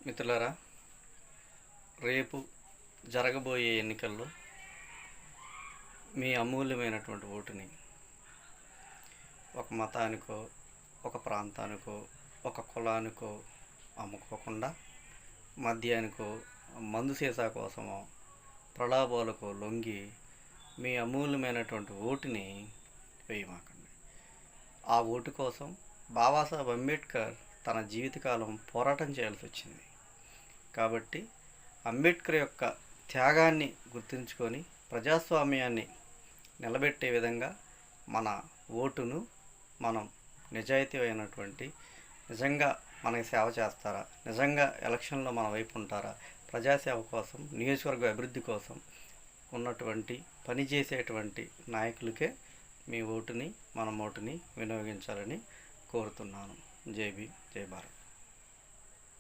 మిత్రులారా, రేపు జరగబోయే ఎన్నికల్లో మీ అమూల్యమైనటువంటి ఓటుని ఒక మతానికో, ఒక ప్రాంతానికో, ఒక కులానికో అమ్ముకోకుండా మద్యానికో, మందు సీసా కోసమో, ప్రలోభాలకో లొంగి మీ అమూల్యమైనటువంటి ఓటుని వేయమాకండి. ఆ ఓటు కోసం బాబాసాహెబ్ అంబేద్కర్ తన జీవితకాలం పోరాటం చేయాల్సి వచ్చింది. కాబట్టి అంబేద్కర్ యొక్క త్యాగాన్ని గుర్తుంచుకొని ప్రజాస్వామ్యాన్ని నిలబెట్టే విధంగా మన ఓటును మనం నిజాయితీ అయినటువంటి, నిజంగా మనకి సేవ చేస్తారా, నిజంగా ఎలక్షన్లో మన వైపు ఉంటారా, ప్రజాసేవ కోసం, నియోజకవర్గ అభివృద్ధి కోసం ఉన్నటువంటి పనిచేసేటువంటి నాయకులకే మీ ఓటుని, మన ఓటుని వినియోగించాలని కోరుతున్నాను. జై భీమ్, జై భారత్.